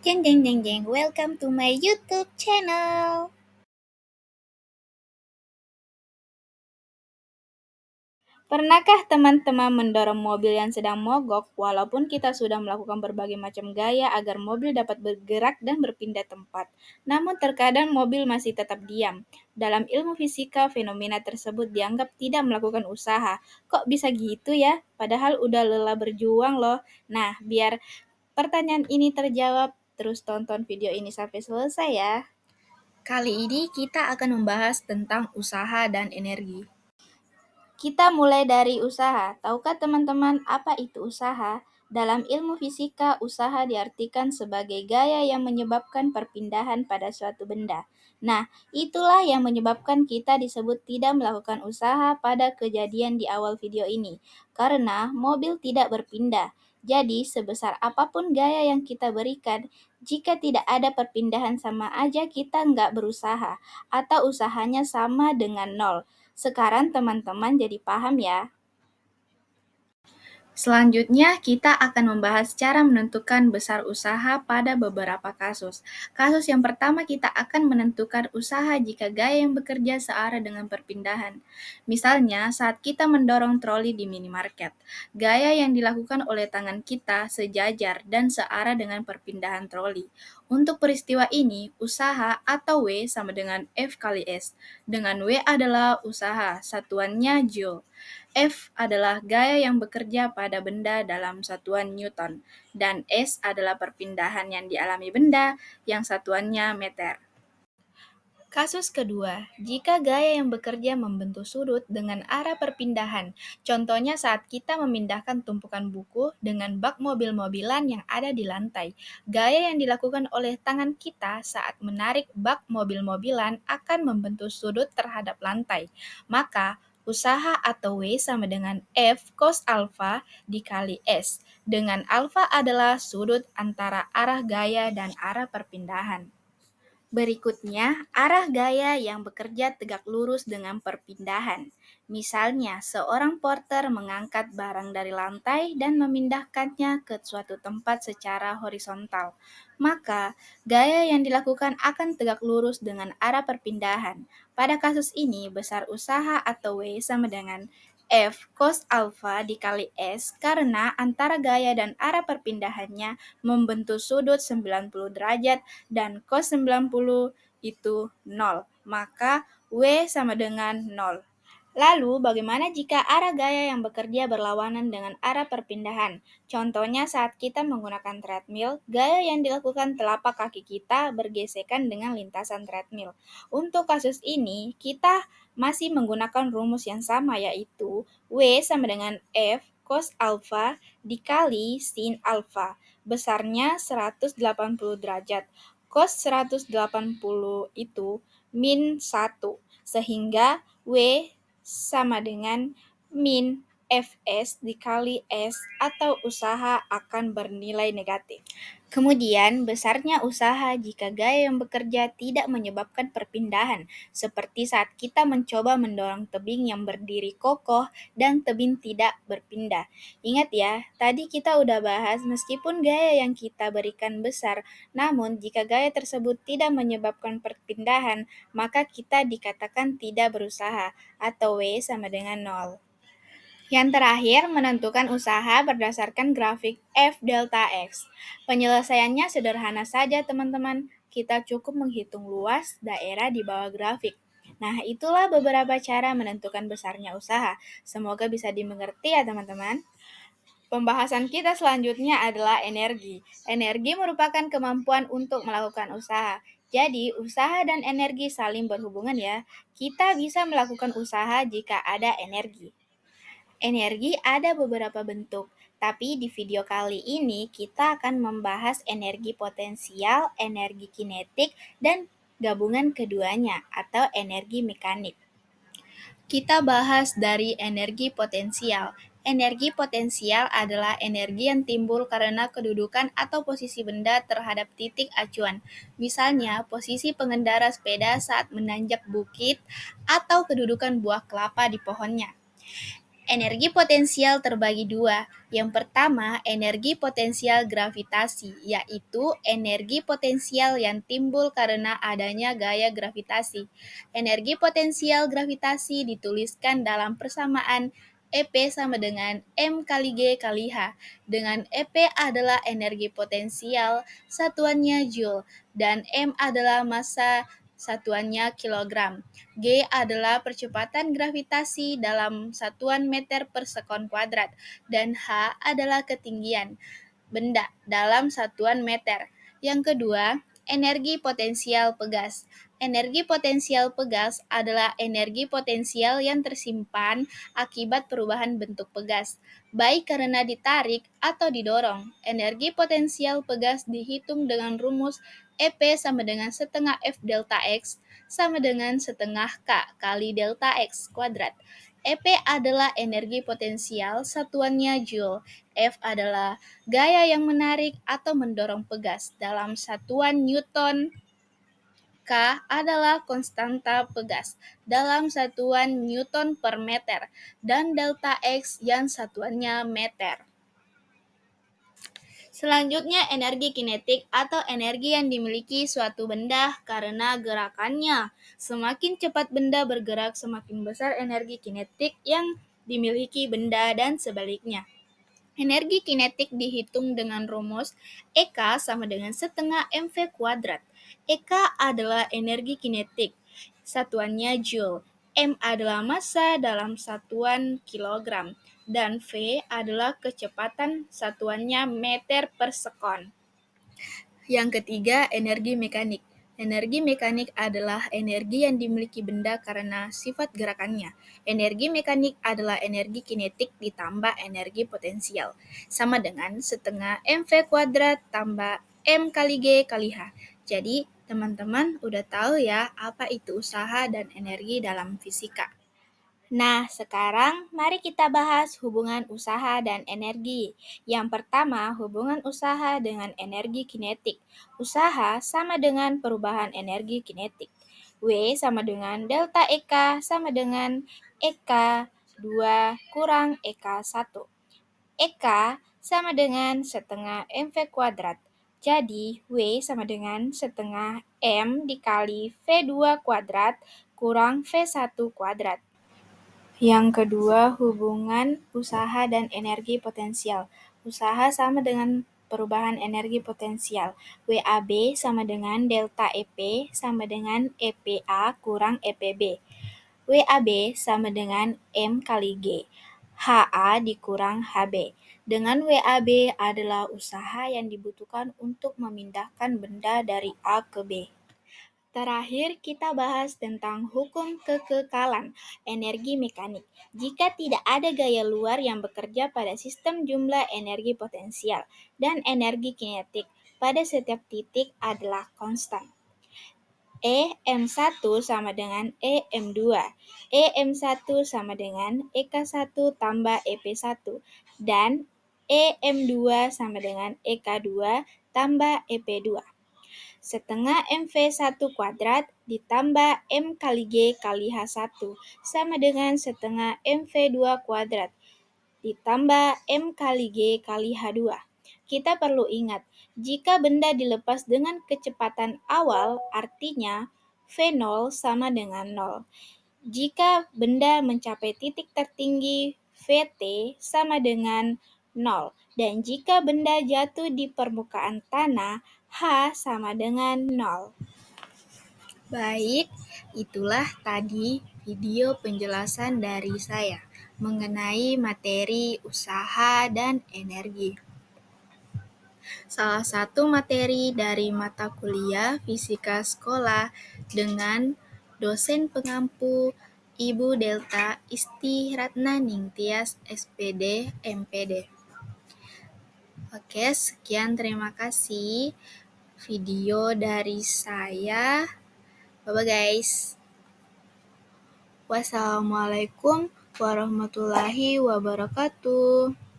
Jeng jeng jeng jeng, welcome to my YouTube channel. Pernahkah teman-teman mendorong mobil yang sedang mogok walaupun kita sudah melakukan berbagai macam gaya agar mobil dapat bergerak dan berpindah tempat? Namun terkadang mobil masih tetap diam. Dalam ilmu fisika, fenomena tersebut dianggap tidak melakukan usaha. Kok bisa gitu ya? Padahal udah lelah berjuang loh. Nah, biar pertanyaan ini terjawab, terus tonton video ini sampai selesai ya. Kali ini kita akan membahas tentang usaha dan energi. Kita mulai dari usaha. Tahukah teman-teman apa itu usaha? Dalam ilmu fisika, usaha diartikan sebagai gaya yang menyebabkan perpindahan pada suatu benda. Nah, itulah yang menyebabkan kita disebut tidak melakukan usaha pada kejadian di awal video ini. Karena mobil tidak berpindah. Jadi, sebesar apapun gaya yang kita berikan, jika tidak ada perpindahan sama aja kita nggak berusaha, atau usahanya sama dengan nol. Sekarang teman-teman jadi paham ya. Selanjutnya, kita akan membahas cara menentukan besar usaha pada beberapa kasus. Kasus yang pertama, kita akan menentukan usaha jika gaya yang bekerja searah dengan perpindahan. Misalnya, saat kita mendorong troli di minimarket, gaya yang dilakukan oleh tangan kita sejajar dan searah dengan perpindahan troli. Untuk peristiwa ini, usaha atau W sama dengan F kali S, dengan W adalah usaha, satuannya Joule. F adalah gaya yang bekerja pada benda dalam satuan Newton, dan S adalah perpindahan yang dialami benda yang satuannya meter. Kasus kedua, jika gaya yang bekerja membentuk sudut dengan arah perpindahan, contohnya saat kita memindahkan tumpukan buku dengan bak mobil-mobilan yang ada di lantai. Gaya yang dilakukan oleh tangan kita saat menarik bak mobil-mobilan akan membentuk sudut terhadap lantai. Maka, usaha atau W sama dengan F cos alpha dikali S, dengan alpha adalah sudut antara arah gaya dan arah perpindahan. Berikutnya, arah gaya yang bekerja tegak lurus dengan perpindahan. Misalnya, seorang porter mengangkat barang dari lantai dan memindahkannya ke suatu tempat secara horizontal. Maka, gaya yang dilakukan akan tegak lurus dengan arah perpindahan. Pada kasus ini, besar usaha atau W sama dengan F cos alpha dikali S karena antara gaya dan arah perpindahannya membentuk sudut 90 derajat dan cos 90 itu 0, maka W sama dengan 0. Lalu, bagaimana jika arah gaya yang bekerja berlawanan dengan arah perpindahan? Contohnya saat kita menggunakan treadmill, gaya yang dilakukan telapak kaki kita bergesekan dengan lintasan treadmill. Untuk kasus ini, kita masih menggunakan rumus yang sama yaitu W sama dengan F cos alpha dikali sin alpha. Besarnya 180 derajat. Cos 180 itu min 1, sehingga W sama dengan min Fs dikali S atau usaha akan bernilai negatif. Kemudian, besarnya usaha jika gaya yang bekerja tidak menyebabkan perpindahan, seperti saat kita mencoba mendorong tebing yang berdiri kokoh dan tebing tidak berpindah. Ingat ya, tadi kita udah bahas meskipun gaya yang kita berikan besar, namun jika gaya tersebut tidak menyebabkan perpindahan, maka kita dikatakan tidak berusaha, atau W sama dengan 0. Yang terakhir, menentukan usaha berdasarkan grafik F delta X. Penyelesaiannya sederhana saja teman-teman, kita cukup menghitung luas daerah di bawah grafik. Nah, itulah beberapa cara menentukan besarnya usaha. Semoga bisa dimengerti ya teman-teman. Pembahasan kita selanjutnya adalah energi. Energi merupakan kemampuan untuk melakukan usaha. Jadi, usaha dan energi saling berhubungan ya. Kita bisa melakukan usaha jika ada energi. Energi ada beberapa bentuk, tapi di video kali ini kita akan membahas energi potensial, energi kinetik, dan gabungan keduanya atau energi mekanik. Kita bahas dari energi potensial. Energi potensial adalah energi yang timbul karena kedudukan atau posisi benda terhadap titik acuan. Misalnya, posisi pengendara sepeda saat menanjak bukit atau kedudukan buah kelapa di pohonnya. Energi potensial terbagi dua. Yang pertama, energi potensial gravitasi, yaitu energi potensial yang timbul karena adanya gaya gravitasi. Energi potensial gravitasi dituliskan dalam persamaan EP sama dengan M kali G kali H, dengan EP adalah energi potensial, satuannya Joule, dan M adalah massa, satuannya kilogram. G adalah percepatan gravitasi dalam satuan meter per sekon kuadrat, dan H adalah ketinggian benda dalam satuan meter. Yang kedua, energi potensial pegas. Energi potensial pegas adalah energi potensial yang tersimpan akibat perubahan bentuk pegas, baik karena ditarik atau didorong. Energi potensial pegas dihitung dengan rumus EP sama dengan setengah F delta X sama dengan setengah K kali delta X kuadrat. EP adalah energi potensial, satuannya Joule. F adalah gaya yang menarik atau mendorong pegas dalam satuan Newton. K adalah konstanta pegas dalam satuan Newton per meter, dan delta X yang satuannya meter. Selanjutnya, energi kinetik atau energi yang dimiliki suatu benda karena gerakannya. Semakin cepat benda bergerak, semakin besar energi kinetik yang dimiliki benda dan sebaliknya. Energi kinetik dihitung dengan rumus EK sama dengan setengah mv kuadrat. EK adalah energi kinetik, satuannya Joule. M adalah massa dalam satuan kilogram, dan V adalah kecepatan, satuannya meter per sekon. Yang ketiga, energi mekanik. Energi mekanik adalah energi yang dimiliki benda karena sifat gerakannya. Energi mekanik adalah energi kinetik ditambah energi potensial, sama dengan setengah mv kuadrat tambah m kali g kali h. Jadi, teman-teman udah tahu ya apa itu usaha dan energi dalam fisika. Nah, sekarang mari kita bahas hubungan usaha dan energi. Yang pertama, hubungan usaha dengan energi kinetik. Usaha sama dengan perubahan energi kinetik. W sama dengan delta EK sama dengan EK 2 kurang EK 1. EK sama dengan setengah mv kuadrat. Jadi, W sama dengan setengah M dikali V2 kuadrat kurang V1 kuadrat. Yang kedua, hubungan usaha dan energi potensial. Usaha sama dengan perubahan energi potensial. WAB sama dengan delta EP sama dengan EPA kurang EPB. WAB sama dengan M kali G. HA dikurang HB. Dengan WAB adalah usaha yang dibutuhkan untuk memindahkan benda dari A ke B. Terakhir, kita bahas tentang hukum kekekalan energi mekanik. Jika tidak ada gaya luar yang bekerja pada sistem, jumlah energi potensial dan energi kinetik pada setiap titik adalah konstan. EM1 sama dengan EM2. EM1 sama dengan EK1 tambah EP1. Dan EM2 sama dengan EK2 tambah EP2. Setengah MV1 kuadrat ditambah M kali G kali H1 sama dengan setengah MV2 kuadrat ditambah M kali G kali H2. Kita perlu ingat, jika benda dilepas dengan kecepatan awal, artinya V0 sama dengan 0. Jika benda mencapai titik tertinggi, VT sama dengan 0. Dan jika benda jatuh di permukaan tanah, H sama dengan 0. Baik, itulah tadi video penjelasan dari saya mengenai materi usaha dan energi. Salah satu materi dari mata kuliah Fisika Sekolah dengan dosen pengampu Ibu Delta Isti Ratnaning Tias SPD MPD. Oke, sekian, terima kasih video dari saya. Bye-bye guys. Wassalamualaikum warahmatullahi wabarakatuh.